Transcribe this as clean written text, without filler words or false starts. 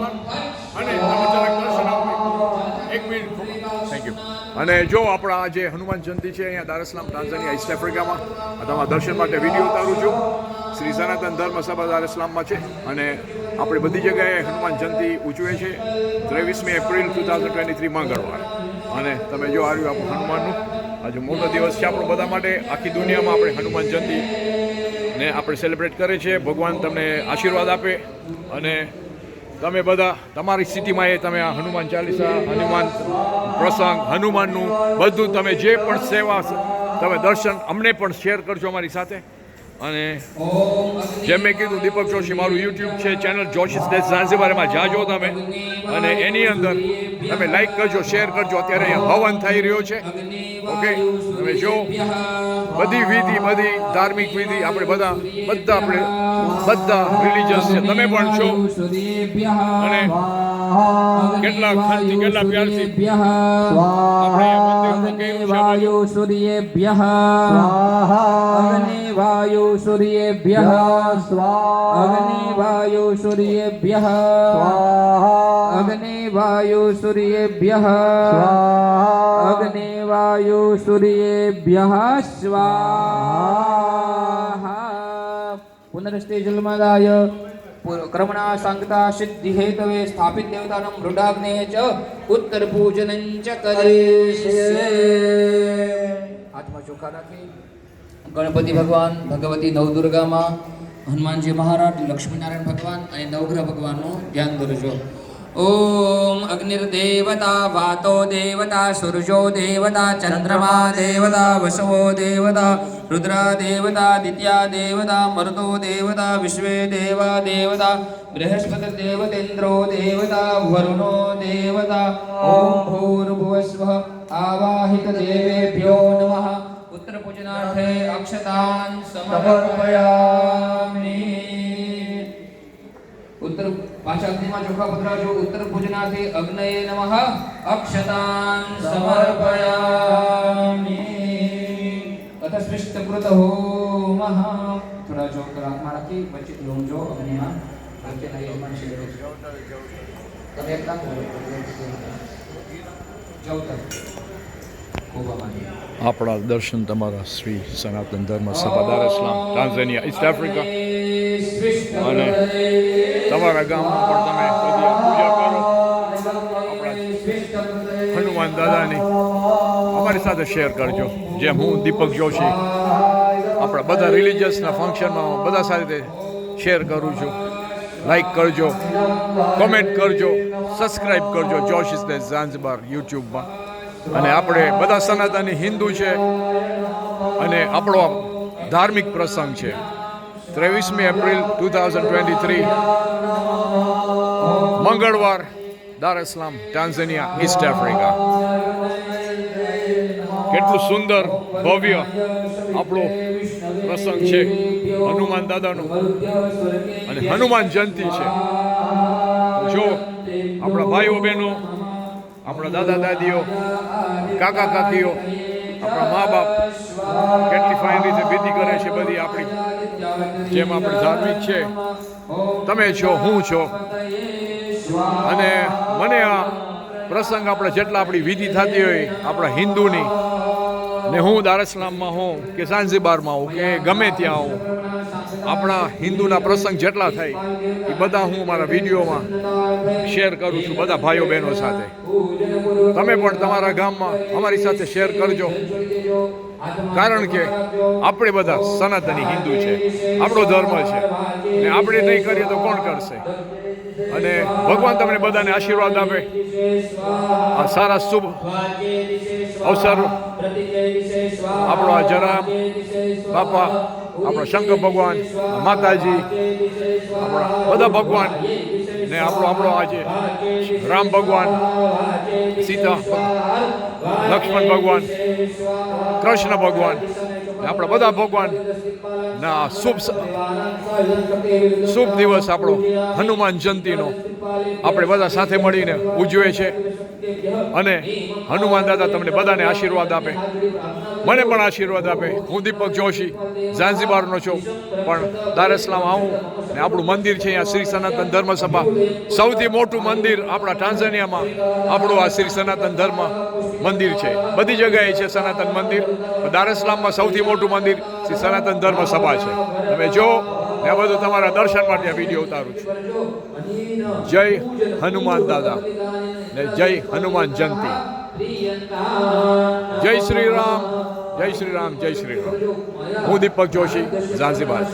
આભાર અને તમે જરાક દર્શન આપો. એક મિનિટ થેન્ક યુ. અને જો આપણા આજે હનુમાન જયંતિ છે અહીંયા દાર-એ-સલામ ટાન્ઝાનિયા ઈસ્ટ આફ્રિકામાં તમારા દર્શન માટે વિડીયો ઉતારું છું. શ્રી સનાતન ધર્મ સભા દાર-એ-સલામમાં છે અને આપણે બધી જગ્યાએ હનુમાન જયંતિ ઉજવે છે 23મી એપ્રિલ 2023 મંગળવાર. અને તમે જો આવ્યું આપણું હનુમાનનું આજે મોટો દિવસ છે આપણો બધા માટે. આખી દુનિયામાં આપણે હનુમાન જયંતિ ને આપણે સેલિબ્રેટ કરે છે. ભગવાન તમને આશીર્વાદ આપે અને તમે બધા તમારી સિટીમાં એ તમે આ હનુમાન ચાલીસા, હનુમાન પ્રસંગ, હનુમાનનું બધું તમે જે પણ સેવા તમે દર્શન અમને પણ શેર કરજો અમારી સાથે. અને જેમ મેં કીધું દીપક જોશી મારું યુટ્યુબ છે ચેનલ જોશીસ ડેઝ ઝાંઝીબાર, એમાં જાજો તમે અને એની અંદર તમે લાઈક કરજો, શેર કરજો. અત્યારે અહીંયા હવન થઈ રહ્યો છે. ઓકે, તમે જો બધી વિધિ, બધી ધાર્મિક વિધિ આપણે બધા રિલિજિયસ છે. તમે પણ છો અને કેટલા ખંડથી કેટલા પ્યારથી આપણે વાયુ સૂર્યેભ્યઃ અગ્નિ વાયુ સૂર્યેભ્યઃ અગ્નિ વાયુ સૂર્યેભ્યઃ અગ્નિ વાયુ સૂર્યેભ્યઃ અગ્નિ વાયુ સૂર્યેભ્યઃ સ્વાહા. પુનરસ્તે જન્મદાય કર્મણા સાંગતા સિદ્ધિ હેતવે સ્થાપિત દેવતાનું મૃડાગ્ને ચ ઉત્તર પૂજનં ચ કરીષ્યે. હાથમાં ચોખા રાખી ગણપતિ ભગવાન, ભગવતી નવદુર્ગામાં, હનુમાનજી મહારાજ, લક્ષ્મીનારાયણ ભગવાન અને નવગ્રહ ભગવાનનું ધ્યાન કરજો. ઓમ અગ્નિર્દેવતા, વાતો દેવતા, સૂર્યો દેવતા, ચંદ્રમા દેવતા, વસવો દેવતા, રુદ્રા દેવતા, દિત્યા દેવતા, મરુતો દેવતા, વિશ્વે દેવા દેવતા, બૃહસ્પતિ દેવતેન્દ્રો દેવતા, વરુણો દેવતા. ઓમ ભૂર્ભુવસ્વઃ આવાહિત દેવેભ્યો નમઃ. પુત્ર પૂજનાર્થે અક્ષતાન સમર્પયામિ. ઉત્તર પાછા અગ્નિમાં ચોખા પધરાવજો. ઉત્તર પૂજનાર્થે અગ્નયે નમઃ અક્ષતાન સમર્પયામિ. અથ સ્પૃષ્ટ કૃત હોમઃ. થોડા જો હાથમાં રાખી પછી ઊંજો અગ્નિમાં વચ્ચેના યજમાન છે. તમે એક કામ કરો, જવતર આપણા દર્શન તમારા શ્રી સનાતન ધર્મ સભા દાર-એ-સલામ ટાન્ઝાનિયા ઈસ્ટ આફ્રિકા અને તમારા ગામમાં પણ તમે બધી પૂજા કરો. આપણા હનુમાન દાદાની અમારી સાથે શેર કરજો. જેમ હું દીપક જોશી આપણા બધા રિલિજિયસના ફંક્શનમાં બધા સાથે શેર કરું છું. લાઈક કરજો, કોમેન્ટ કરજો, સબસ્ક્રાઈબ કરજો જોશીસ ડેઝ ઝાંઝીબાર યુટ્યુબમાં. અને આપણે બધા સનાતની હિન્દુ છે અને આપણો ધાર્મિક પ્રસંગ છે 23મી એપ્રિલ 2023 મંગળવાર, દાર-એ-સલામ ટાન્ઝાનિયા ઈસ્ટ આફ્રિકા. કેટલું સુંદર ભવ્ય આપણો પ્રસંગ છે હનુમાન દાદાનો અને હનુમાન જયંતિ છે. જો આપણા ભાઈઓ બહેનો, આપણા દાદા દાદીઓ, કાકા કાકીઓ, આપણા મા બાપ કેટલી ફાઇન રીતે વિધિ કરે છે બધી આપણી જેમ આપણે ધાર્મિક છે. તમે છો, હું છો અને મને આ પ્રસંગ આપણે જેટલા આપણી વિધિ થતી હોય આપણા હિન્દુની ને હું દાર-એ-સલામમાં હોઉં કે ઝાંઝીબારમાં હોઉં કે ગમે ત્યાં હોઉં, આપણા હિન્દુના પ્રસંગ જેટલા થાય એ બધા હું મારા વિડીયોમાં શેર કરું છું બધા ભાઈઓ બહેનો સાથે. તમે પણ તમારા ગામમાં અમારી સાથે શેર કરજો. કારણ કે આપણે બધા સનાતની હિન્દુ છે, આપણો ધર્મ છે ને આપણે નહીં કરીએ તો કોણ કરશે. અને ભગવાન તમને બધાને આશીર્વાદ આપે. આ સારા શુભ અવસર આપણો આ જરામ બાપા, આપણા શંકર ભગવાન, માતાજી, આપણા બધા ભગવાન ને આપણો આજે રામ ભગવાન, સીતા, લક્ષ્મણ ભગવાન, કૃષ્ણ ભગવાન આપણા બધા ભગવાન ના શુભ દિવસ આપણો હનુમાન જયંતીનો આપણે બધા સાથે મળીને ઉજવે છે અને હનુમાન દાદા તમને બધાને આશીર્વાદ આપે, મને પણ આશીર્વાદ આપે. હું દીપક જોશી ઝાંઝીબારનો છું, પણ દાર એસ સલામ આવું ને આપણું મંદિર છે અહીંયા શ્રી સનાતન ધર્મ સભા, સૌથી મોટું મંદિર આપણા ટાન્ઝાનિયામાં આપણું આ શ્રી સનાતન ધર્મ મંદિર છે. બધી જગ્યાએ છે સનાતન મંદિર, દાર એસ સલામમાં સૌથી મોટું મંદિર શ્રી સનાતન ધર્મ સભા છે. તમે જો ને આ બધું તમારા દર્શન માટે આ વિડીયો ઉતારું છું. જય હનુમાન દાદા ને જય હનુમાન જયંતી. જય શ્રી રામ, જય શ્રી રામ, જય શ્રી રામ. હું દીપક જોશી, ઝાંઝીબાર.